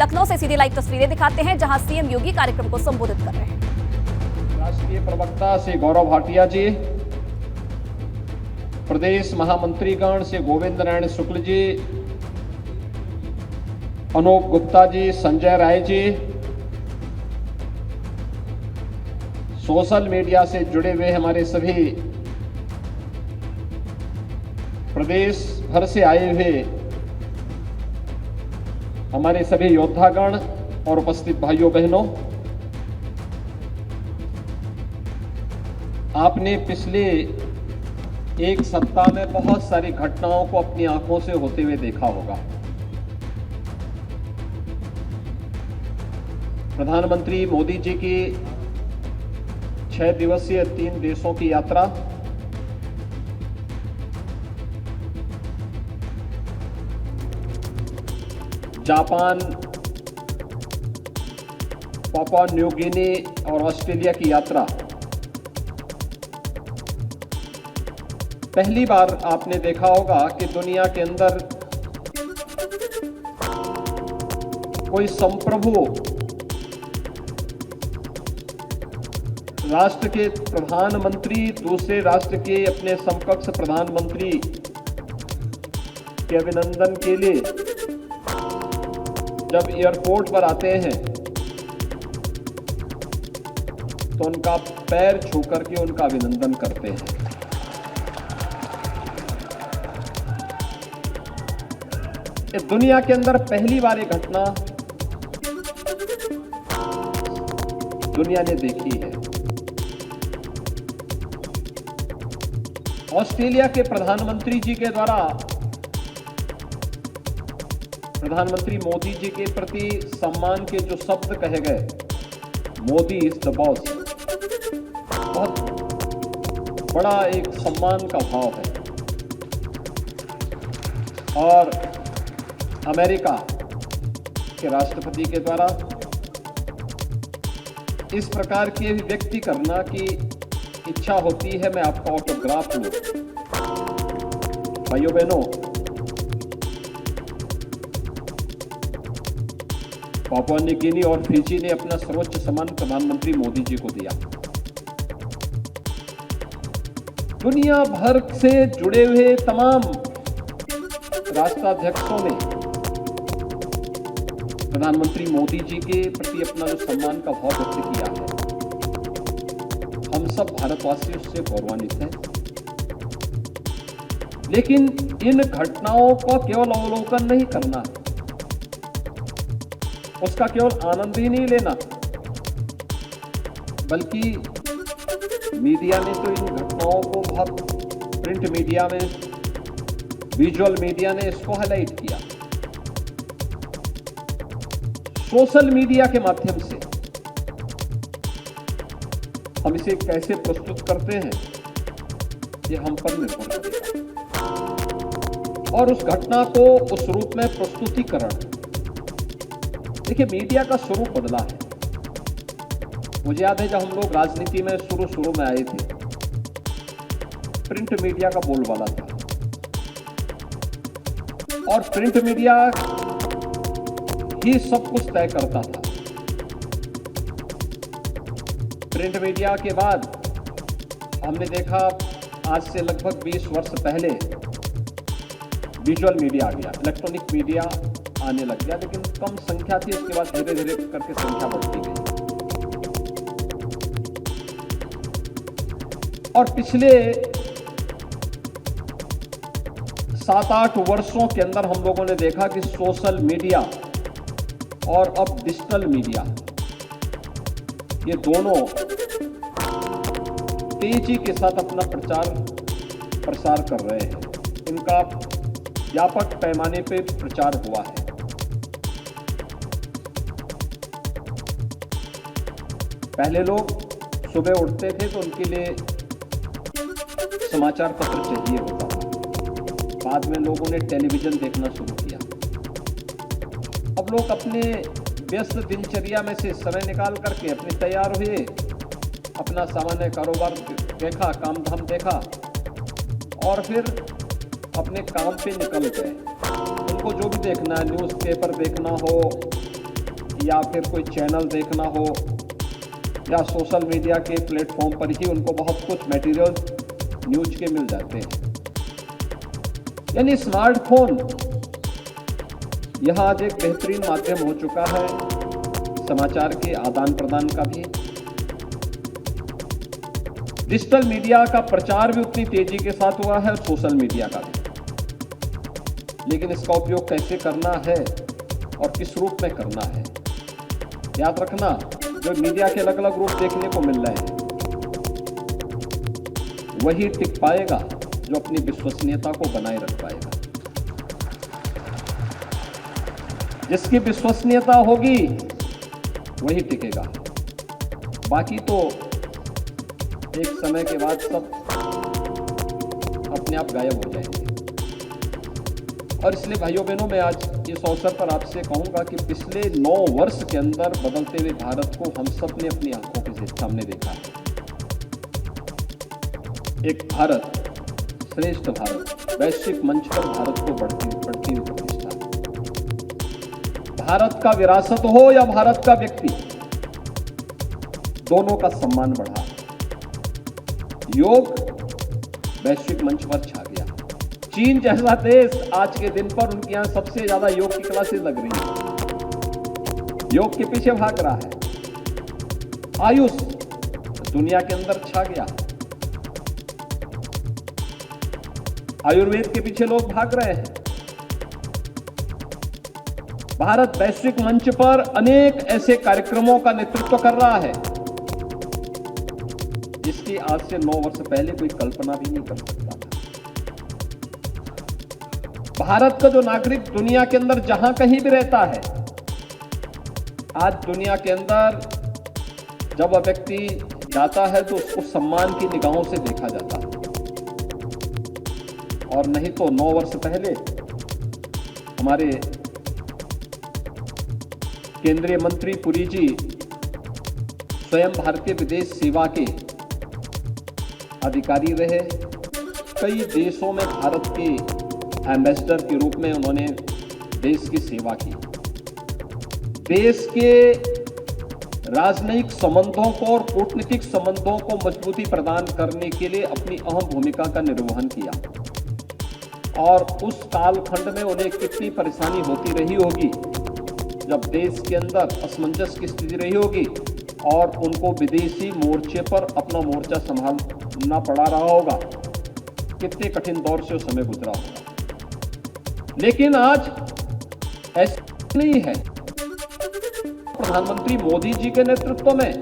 लखनऊ से सीधी लाइव तस्वीरें दिखाते हैं, जहां सीएम योगी कार्यक्रम को संबोधित कर रहे हैं। राष्ट्रीय प्रवक्ता श्री गौरव भाटिया जी, प्रदेश महामंत्रीगण श्री गोविंद नारायण शुक्ल जी, अनूप गुप्ता जी, संजय राय जी, सोशल मीडिया से जुड़े हुए हमारे सभी प्रदेश भर से आए हुए हमारे सभी योद्धागण और उपस्थित भाइयों बहनों, आपने पिछले एक सप्ताह में बहुत सारी घटनाओं को अपनी आंखों से होते हुए देखा होगा। प्रधानमंत्री मोदी जी की 6 दिवसीय 3 देशों की यात्रा, जापान, पापुआ न्यू गिनी और ऑस्ट्रेलिया की यात्रा, पहली बार आपने देखा होगा कि दुनिया के अंदर कोई संप्रभु राष्ट्र के प्रधानमंत्री दूसरे राष्ट्र के अपने समकक्ष प्रधानमंत्री के अभिनंदन के लिए जब एयरपोर्ट पर आते हैं तो उनका पैर छू करके उनका अभिनंदन करते हैं। इस दुनिया के अंदर पहली बार ये घटना दुनिया ने देखी है। ऑस्ट्रेलिया के प्रधानमंत्री जी के द्वारा प्रधानमंत्री मोदी जी के प्रति सम्मान के जो शब्द कहे गए, मोदी इज द बॉस, बहुत बड़ा एक सम्मान का भाव है। और अमेरिका के राष्ट्रपति के द्वारा इस प्रकार की अभिव्यक्ति करना कि इच्छा होती है मैं आपका ऑटोग्राफ लूं। भाइयों बहनों, पापुआ न्यू गिनी और फिजी ने अपना सर्वोच्च सम्मान प्रधानमंत्री मोदी जी को दिया। दुनिया भर से जुड़े हुए तमाम राष्ट्राध्यक्षों ने प्रधानमंत्री मोदी जी के प्रति अपना जो सम्मान का भाव व्यक्त किया है, हम सब भारतवासी उससे गौरवान्वित हैं। लेकिन इन घटनाओं का केवल अवलोकन नहीं करना, उसका केवल आनंद ही नहीं लेना, बल्कि मीडिया ने तो इन घटनाओं को बहुत, प्रिंट मीडिया में, विजुअल मीडिया ने इसको हाईलाइट किया। सोशल मीडिया के माध्यम से हम इसे कैसे प्रस्तुत करते हैं, ये हम पर निर्भर करेगा। और उस घटना को उस रूप में प्रस्तुतिकरण, देखिए मीडिया का स्वरूप बदला है। मुझे याद है जब हम लोग राजनीति में शुरू में आए थे, प्रिंट मीडिया का बोलबाला था और प्रिंट मीडिया ही सब कुछ तय करता था। प्रिंट मीडिया के बाद हमने देखा आज से लगभग 20 वर्ष पहले विजुअल मीडिया आ गया, इलेक्ट्रॉनिक मीडिया आने लग गया, लेकिन कम संख्या थी। इसके बाद धीरे धीरे करके संख्या बढ़ती गई। और पिछले 7-8 वर्षों के अंदर हम लोगों ने देखा कि सोशल मीडिया और अब डिजिटल मीडिया, ये दोनों तेजी के साथ अपना प्रचार प्रसार कर रहे हैं। इनका व्यापक पैमाने पे प्रचार हुआ है। पहले लोग सुबह उठते थे तो उनके लिए समाचार पत्र चाहिए होता था। बाद में लोगों ने टेलीविजन देखना शुरू किया। अब लोग अपने व्यस्त दिनचर्या में से समय निकाल करके अपने तैयार हुए, अपना सामान्य कारोबार देखा, काम धाम देखा और फिर अपने काम पे निकल गए। उनको जो भी देखना है, न्यूज़पेपर देखना हो, या फिर कोई चैनल देखना हो या सोशल मीडिया के प्लेटफॉर्म पर ही उनको बहुत कुछ मटेरियल न्यूज के मिल जाते हैं। यानी स्मार्टफोन यह आज एक बेहतरीन माध्यम हो चुका है समाचार के आदान प्रदान का भी। डिजिटल मीडिया का प्रचार भी उतनी तेजी के साथ हुआ है और सोशल मीडिया का भी, लेकिन इसका उपयोग कैसे करना है और किस रूप में करना है। याद रखना, जो मीडिया के अलग अलग रूप देखने को मिल रहे हैं वही टिक पाएगा जो अपनी विश्वसनीयता को बनाए रख पाएगा। जिसकी विश्वसनीयता होगी वही टिकेगा, बाकी तो एक समय के बाद सब अपने आप गायब हो जाएंगे। और इसलिए भाइयों बहनों, मैं आज इस अवसर पर आपसे कहूंगा कि पिछले 9 वर्ष के अंदर बदलते हुए भारत को हम सब ने अपनी आंखों के सामने देखा है। एक भारत, श्रेष्ठ भारत, वैश्विक मंच पर भारत को बढ़ती हुई प्रतिष्ठा। भारत का विरासत हो या भारत का व्यक्ति, दोनों का सम्मान बढ़ा। योग वैश्विक मंच पर छा गया। चीन जैसा देश आज के दिन पर उनके यहां सबसे ज्यादा योग की क्लासेस लग रही है, योग के पीछे भाग रहा है। आयुष दुनिया के अंदर छा गया, आयुर्वेद के पीछे लोग भाग रहे हैं। भारत वैश्विक मंच पर अनेक ऐसे कार्यक्रमों का नेतृत्व कर रहा है जिसकी आज से 9 वर्ष पहले कोई कल्पना भी नहीं कर सकता था। भारत का जो नागरिक दुनिया के अंदर जहां कहीं भी रहता है, आज दुनिया के अंदर जब वह व्यक्ति जाता है तो उसको सम्मान की निगाहों से देखा जाता है। और नहीं तो 9 वर्ष पहले हमारे केंद्रीय मंत्री पुरी जी स्वयं भारतीय विदेश सेवा के अधिकारी रहे। कई देशों में भारत के एम्बेसडर के रूप में उन्होंने देश की सेवा की। देश के राजनयिक संबंधों को और कूटनीतिक संबंधों को मजबूती प्रदान करने के लिए अपनी अहम भूमिका का निर्वहन किया। और उस कालखंड में उन्हें कितनी परेशानी होती रही होगी जब देश के अंदर असमंजस की स्थिति रही होगी और उनको विदेशी मोर्चे पर अपना मोर्चा संभालना पड़ा रहा होगा। कितने कठिन दौर से उस समय गुजरा होगा। लेकिन आज ऐसा नहीं है। प्रधानमंत्री मोदी जी के नेतृत्व में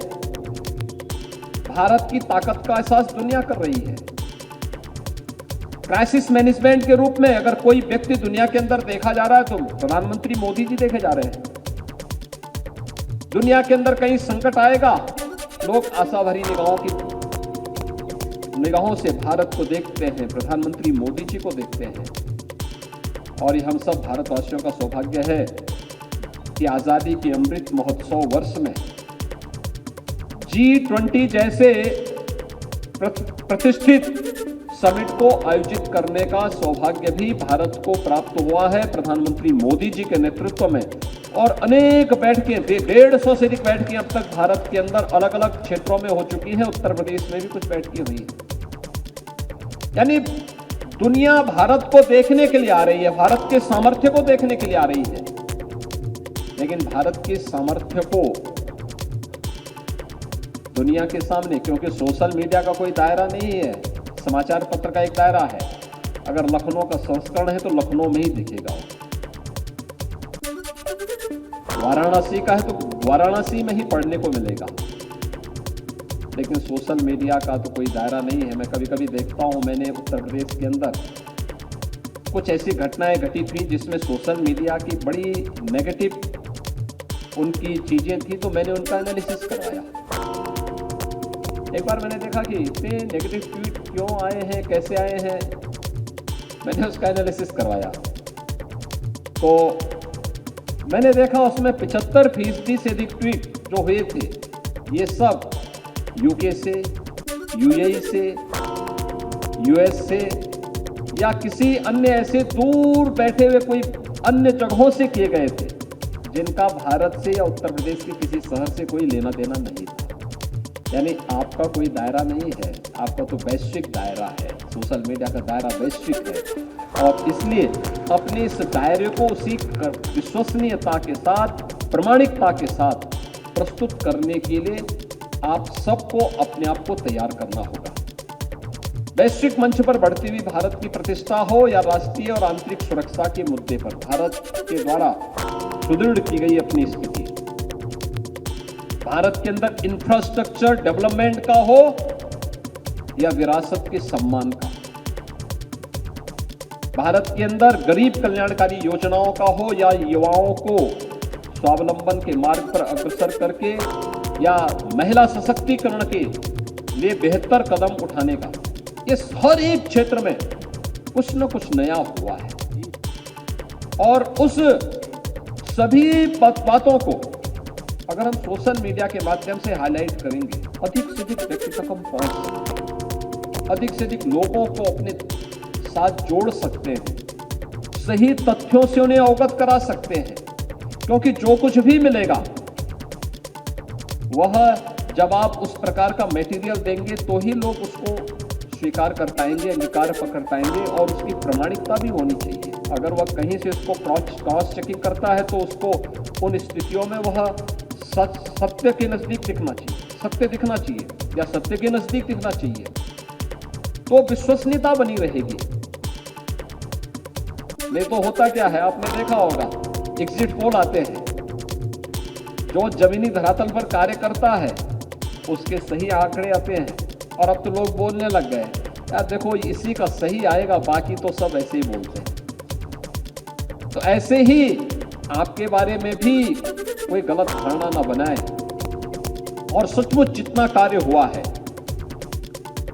भारत की ताकत का एहसास दुनिया कर रही है। क्राइसिस मैनेजमेंट के रूप में अगर कोई व्यक्ति दुनिया के अंदर देखा जा रहा है तो प्रधानमंत्री मोदी जी देखे जा रहे हैं। दुनिया के अंदर कहीं संकट आएगा, लोग आशा भरी निगाहों से भारत को देखते हैं, प्रधानमंत्री मोदी जी को देखते हैं। और ये हम सब भारतवासियों का सौभाग्य है कि आजादी के अमृत महोत्सव वर्ष में G20 जैसे प्रतिष्ठित समिट को आयोजित करने का सौभाग्य भी भारत को प्राप्त हुआ है प्रधानमंत्री मोदी जी के नेतृत्व में। और अनेक बैठकें, 150 से अधिक बैठकें अब तक भारत के अंदर अलग अलग क्षेत्रों में हो चुकी हैं। उत्तर प्रदेश में भी कुछ बैठकें हुई हैं। यानी दुनिया भारत को देखने के लिए आ रही है, भारत के सामर्थ्य को देखने के लिए आ रही है। लेकिन भारत के सामर्थ्य को दुनिया के सामने, क्योंकि सोशल मीडिया का कोई दायरा नहीं है, समाचार पत्र का एक दायरा है। अगर लखनऊ का संस्करण है तो लखनऊ में ही दिखेगा। वाराणसी का है तो वाराणसी में ही पढ़ने को मिलेगा। लेकिन सोशल मीडिया का तो कोई दायरा नहीं है। मैं कभी कभी देखता हूं, मैंने उत्तर प्रदेश के अंदर कुछ ऐसी घटनाएं घटी थी जिसमें सोशल मीडिया की बड़ी नेगेटिव उनकी चीजें थी, तो मैंने उनका एनालिसिस करवाया। एक बार मैंने देखा कि इतने नेगेटिव ट्वीट क्यों आए हैं, कैसे आए हैं, मैंने उसका एनालिसिस करवाया। तो मैंने देखा उसमें 75% से अधिक ट्वीट जो हुए थे, ये सब यूके से, यूएई से, यूएस से या किसी अन्य ऐसे दूर बैठे हुए कोई अन्य जगहों से किए गए थे। जिनका भारत से या उत्तर प्रदेश के किसी शहर से कोई लेना देना नहीं था। यानी आपका कोई दायरा नहीं है, आपका तो वैश्विक दायरा है, सोशल मीडिया का दायरा वैश्विक है और इसलिए अपने इस दायरे को उसी विश्वसनीयता के साथ, प्रामाणिकता के साथ प्रस्तुत करने के लिए आप सबको अपने आप को तैयार करना होगा। वैश्विक मंच पर बढ़ती हुई भारत की प्रतिष्ठा हो या राष्ट्रीय और आंतरिक सुरक्षा के मुद्दे पर भारत के द्वारा सुदृढ़ की गई अपनी स्थिति, भारत के अंदर इंफ्रास्ट्रक्चर डेवलपमेंट का हो या विरासत के सम्मान का, भारत के अंदर गरीब कल्याणकारी योजनाओं का हो या युवाओं को स्वावलंबन के मार्ग पर अग्रसर करके या महिला सशक्तिकरण के लिए बेहतर कदम उठाने का, ये हर एक क्षेत्र में कुछ न कुछ नया हुआ है। और उस सभी बातों को अगर हम सोशल मीडिया के माध्यम से हाईलाइट करेंगे, अधिक से अधिक व्यक्ति तक हम पहुंच सकते हैं, अधिक से अधिक लोगों को अपने साथ जोड़ सकते हैं, सही तथ्यों से उन्हें अवगत करा सकते हैं, क्योंकि जो कुछ भी मिलेगा वह जब आप उस प्रकार का मटेरियल देंगे तो ही लोग उसको स्वीकार कर पाएंगे, अंगीकार कर पाएंगे और उसकी प्रामाणिकता भी होनी चाहिए। अगर वह कहीं से उसको क्रॉस चेकिंग करता है तो उसको उन स्थितियों में वह सत्य के नजदीक दिखना चाहिए, सत्य दिखना चाहिए या सत्य के नजदीक दिखना चाहिए, तो विश्वसनीयता बनी रहेगी। नहीं तो होता क्या है, आपने देखा होगा एग्जिट पोल आते हैं, जो जमीनी धरातल पर कार्य करता है उसके सही आंकड़े आते हैं और अब तो लोग बोलने लग गए यार देखो इसी का सही आएगा, बाकी तो सब ऐसे ही बोलते हैं। तो ऐसे ही आपके बारे में भी कोई गलत धारणा ना बनाए और सचमुच जितना कार्य हुआ है,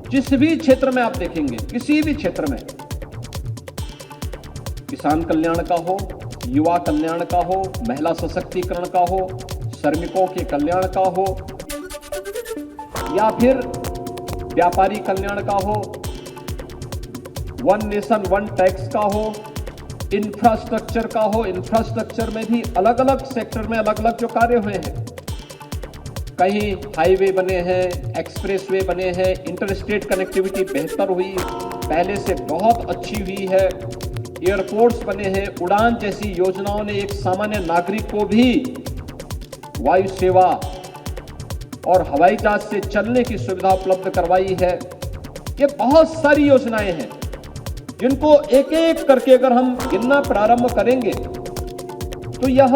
जिस भी क्षेत्र में आप देखेंगे, किसी भी क्षेत्र में, किसान कल्याण का हो, युवा कल्याण का हो, महिला सशक्तिकरण का हो, श्रमिकों के कल्याण का हो या फिर व्यापारी कल्याण का हो, वन नेशन वन टैक्स का हो, इंफ्रास्ट्रक्चर का हो, इंफ्रास्ट्रक्चर में भी अलग अलग सेक्टर में अलग अलग जो कार्य हुए हैं, कहीं हाईवे बने हैं, एक्सप्रेसवे बने हैं, इंटरस्टेट कनेक्टिविटी बेहतर हुई, पहले से बहुत अच्छी हुई है, एयरपोर्ट्स बने हैं, उड़ान जैसी योजनाओं ने एक सामान्य नागरिक को भी वायु सेवा और हवाई जहाज से चलने की सुविधा उपलब्ध करवाई है। ये बहुत सारी योजनाएं हैं जिनको एक एक करके अगर हम गिनना प्रारंभ करेंगे तो यह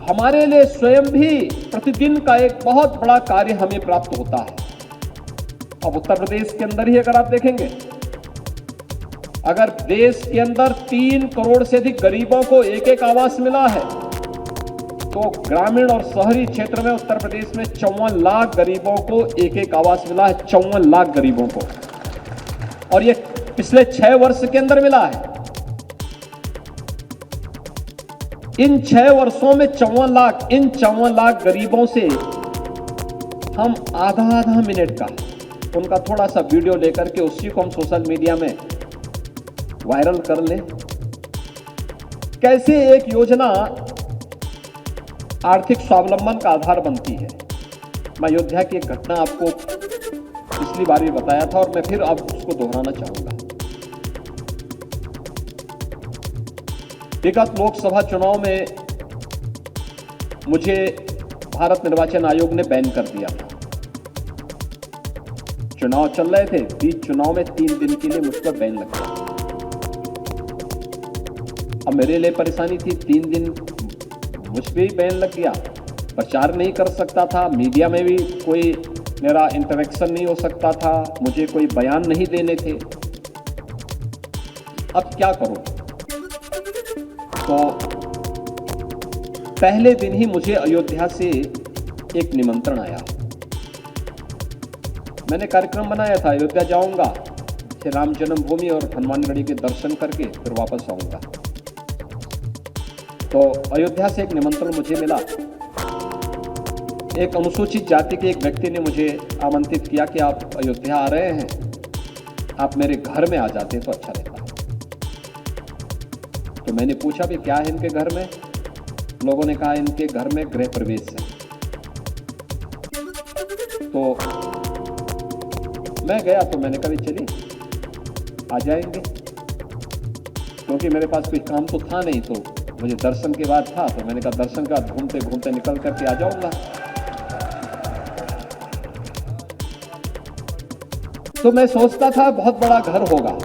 हमारे लिए स्वयं भी प्रतिदिन का एक बहुत बड़ा कार्य हमें प्राप्त होता है। अब उत्तर प्रदेश के अंदर ही अगर आप देखेंगे, अगर देश के अंदर 3 करोड़ से अधिक गरीबों को एक एक आवास मिला है तो ग्रामीण और शहरी क्षेत्र में उत्तर प्रदेश में 54 लाख गरीबों को एक एक आवास मिला है, 54 लाख गरीबों को, और ये पिछले 6 वर्ष के अंदर मिला है। इन 6 वर्षों में 54 लाख गरीबों से हम आधा मिनट का उनका थोड़ा सा वीडियो लेकर के उसी को हम सोशल मीडिया में वायरल कर लें। कैसे एक योजना आर्थिक स्वावलंबन का आधार बनती है। मैं अयोध्या की एक घटना आपको पिछली बार भी बताया था और मैं फिर अब उसको दोहराना चाहूंगा। विगत लोकसभा चुनाव में मुझे भारत निर्वाचन आयोग ने बैन कर दिया था। चुनाव चल रहे थे, बीच चुनाव में 3 दिन के लिए मुझ पर बैन लग गया। अब मेरे लिए परेशानी थी, 3 दिन मुझ पर भी बैन लग गया, प्रचार नहीं कर सकता था, मीडिया में भी कोई मेरा इंटरेक्शन नहीं हो सकता था, मुझे कोई बयान नहीं देने थे। अब क्या करूं? तो पहले दिन ही मुझे अयोध्या से एक निमंत्रण आया। मैंने कार्यक्रम बनाया था, अयोध्या जाऊंगा, श्री राम जन्मभूमि और हनुमानगढ़ी के दर्शन करके फिर वापस आऊंगा। तो अयोध्या से एक निमंत्रण मुझे मिला। एक अनुसूचित जाति के एक व्यक्ति ने मुझे आमंत्रित किया कि आप अयोध्या आ रहे हैं, आप मेरे घर में आ जाते तो अच्छा रहता। तो मैंने पूछा भी क्या है इनके घर में, लोगों ने कहा इनके घर में गृह प्रवेश है। तो मैं गया तो मैंने कहा चलिए आ जाएंगे, क्योंकि मेरे पास कोई काम तो था नहीं, तो मुझे दर्शन के बाद था, तो मैंने कहा दर्शन के बाद घूमते घूमते निकल करके आ जाऊंगा। तो मैं सोचता था बहुत बड़ा घर होगा,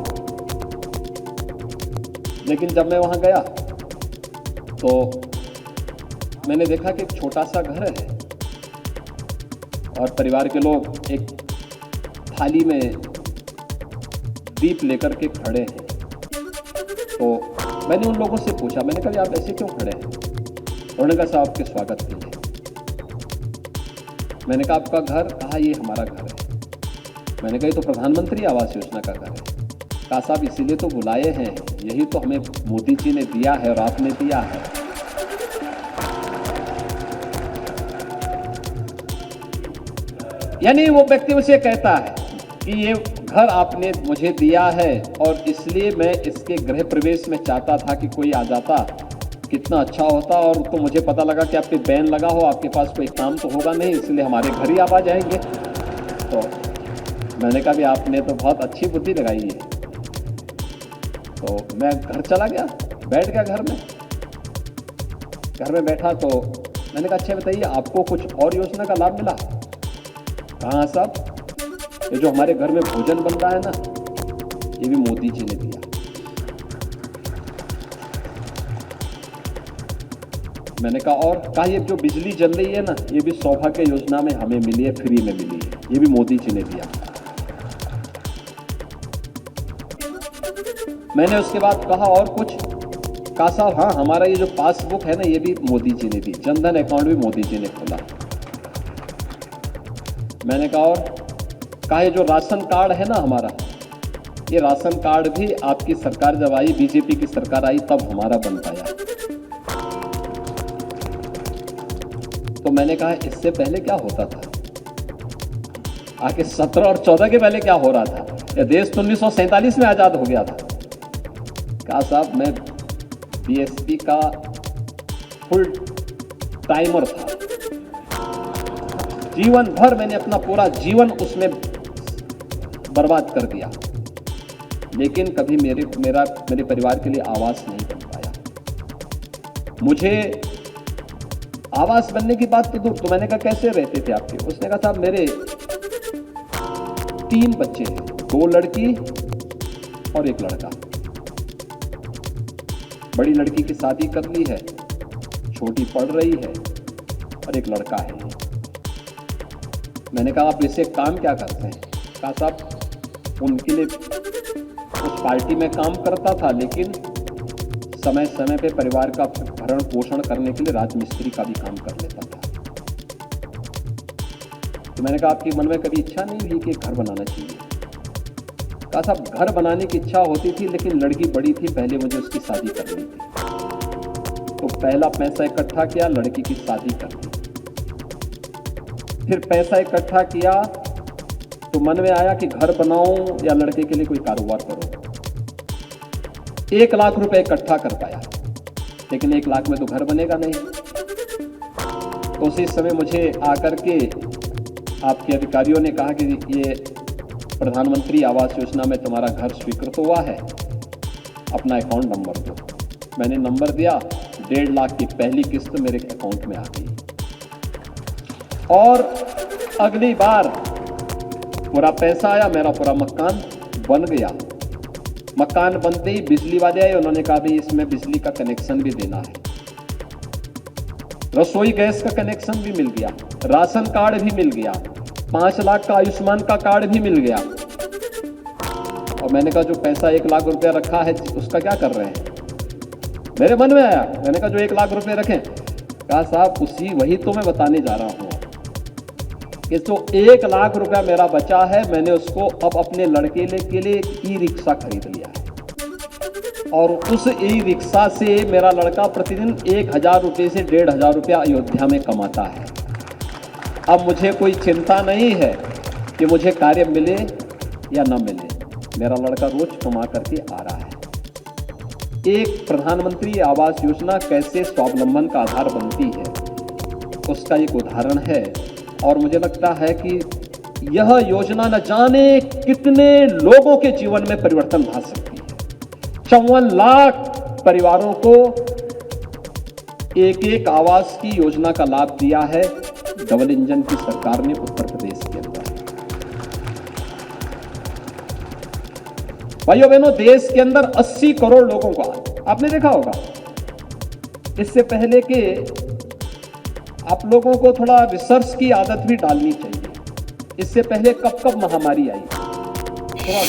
लेकिन जब मैं वहां गया तो मैंने देखा कि एक छोटा सा घर है और परिवार के लोग एक थाली में दीप लेकर के खड़े हैं। तो मैंने उन लोगों से पूछा, मैंने कहा आप ऐसे क्यों खड़े हैं? उन्होंने कहा साहब के स्वागत के लिए। मैंने कहा आपका घर? कहा ये हमारा घर है। मैंने कहा ये तो प्रधानमंत्री आवास योजना का घर है। कहा साहब इसीलिए तो बुलाए हैं, यही तो हमें मोदी जी ने दिया है और आपने दिया है। यानी वो व्यक्ति उसे कहता है कि ये घर आपने मुझे दिया है और इसलिए मैं इसके गृह प्रवेश में चाहता था कि कोई आ जाता, कितना अच्छा होता। और तो मुझे पता लगा कि आपके बैन लगा हो, आपके पास कोई काम तो होगा नहीं, इसलिए हमारे घर ही आप आ जाएंगे। तो मैंने कहा भी आपने तो बहुत अच्छी बुद्धि लगाई है। तो मैं घर चला गया, बैठ गया घर में बैठा। तो मैंने कहा अच्छा बताइए आपको कुछ और योजना का लाभ मिला? कहाँ साहब, ये जो हमारे घर में भोजन बन रहा है ना, ये भी मोदी जी ने दिया। मैंने कहा और? कहा ये जो बिजली जल रही है ना, ये भी सौभाग्य योजना में हमें मिली है, फ्री में मिली है, ये भी मोदी जी ने दिया। मैंने उसके बाद कहा और कुछ? कहा साहब हाँ, हमारा ये जो पासबुक है ना, ये भी मोदी जी ने दी, जनधन अकाउंट भी मोदी जी ने खोला। मैंने कहा और? कहा ये जो राशन कार्ड है ना हमारा, ये राशन कार्ड भी आपकी सरकार जब आई, बीजेपी की सरकार आई, तब हमारा बन पाया। तो मैंने कहा इससे पहले क्या होता था? आके 17 और 14 के पहले क्या हो रहा था? यह देश तो 1947 में आजाद हो गया था। कहा साहब मैं बीएसपी का फुल टाइमर था, जीवन भर मैंने अपना पूरा जीवन उसमें बर्बाद कर दिया, लेकिन कभी मेरे परिवार के लिए आवास नहीं बन पाया। मुझे आवास बनने की बात तो दूर, तो मैंने कहा कैसे रहते थे आपके? उसने कहा साहब मेरे 3 बच्चे हैं, 2 लड़की और 1 लड़का। बड़ी लड़की की शादी कर ली है, छोटी पढ़ रही है और 1 लड़का है। मैंने कहा आप इसे काम क्या करते हैं? कहा साहब उनके लिए उस पार्टी में काम करता था, लेकिन समय समय पे परिवार का भरण पोषण करने के लिए राजमिस्त्री का भी काम कर लेता था। तो मैंने कहा आपके मन में कभी इच्छा नहीं हुई कि घर बनाना चाहिए? कहा साहब घर बनाने की इच्छा होती थी, लेकिन लड़की बड़ी थी, पहले मुझे उसकी शादी करनी थी। तो पहला पैसा इकट्ठा किया, लड़की की शादी कर दी। फिर पैसा इकट्ठा किया तो मन में आया कि घर बनाऊं या लड़के के लिए कोई कारोबार करूं। 1 लाख रुपए इकट्ठा कर पाया, लेकिन 1 लाख में तो घर बनेगा नहीं। तो उसी समय मुझे आकर के आपके अधिकारियों ने कहा कि ये प्रधानमंत्री आवास योजना में तुम्हारा घर स्वीकृत हुआ है, अपना अकाउंट नंबर दो। मैंने नंबर दिया, 1.5 लाख की पहली किस्त मेरे अकाउंट में आ गई। और अगली बार पूरा पैसा आया, मेरा पूरा मकान बन गया। मकान बनते ही बिजली वाले आए, उन्होंने कहा भाई इसमें बिजली का कनेक्शन भी देना है, रसोई गैस का कनेक्शन भी मिल गया, राशन कार्ड भी मिल गया, 5 लाख का आयुष्मान का कार्ड भी मिल गया। और मैंने कहा जो पैसा 1 लाख रुपया रखा है उसका क्या कर रहे हैं? मेरे मन में आया, मैंने कहा जो 1 लाख रुपए रखें। कहा साहब वही तो मैं बताने जा रहा हूं कि जो 1 लाख रुपया मेरा बचा है, मैंने उसको अब अपने लड़के के लिए ई रिक्शा खरीद लिया है। और उस ई रिक्शा से मेरा लड़का प्रतिदिन 1000 रुपये से 1500 रुपया अयोध्या में कमाता है। अब मुझे कोई चिंता नहीं है कि मुझे कार्य मिले या न मिले, मेरा लड़का रोज कमा करके आ रहा है। एक प्रधानमंत्री आवास योजना कैसे स्वावलंबन का आधार बनती है, उसका एक उदाहरण है। और मुझे लगता है कि यह योजना न जाने कितने लोगों के जीवन में परिवर्तन ला सकती है। 54 लाख परिवारों को एक एक आवास की योजना का लाभ दिया है डबल इंजन की सरकार ने उत्तर प्रदेश के अंदर। भाइयों बहनों, देश के अंदर 80 करोड़ लोगों को, आपने देखा होगा इससे पहले कि आप लोगों को थोड़ा रिसर्च की आदत भी डालनी चाहिए। इससे पहले कब कब महामारी आई, थोड़ा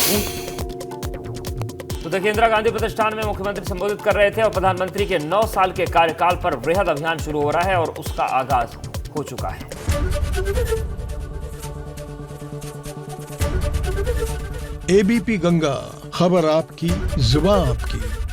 तो देखिए, इंदिरा गांधी प्रतिष्ठान में मुख्यमंत्री संबोधित कर रहे थे और प्रधानमंत्री के 9 साल के कार्यकाल पर वृहद अभियान शुरू हो रहा है और उसका आगाज हो चुका है। एबीपी गंगा, खबर आपकी, जुबान आपकी।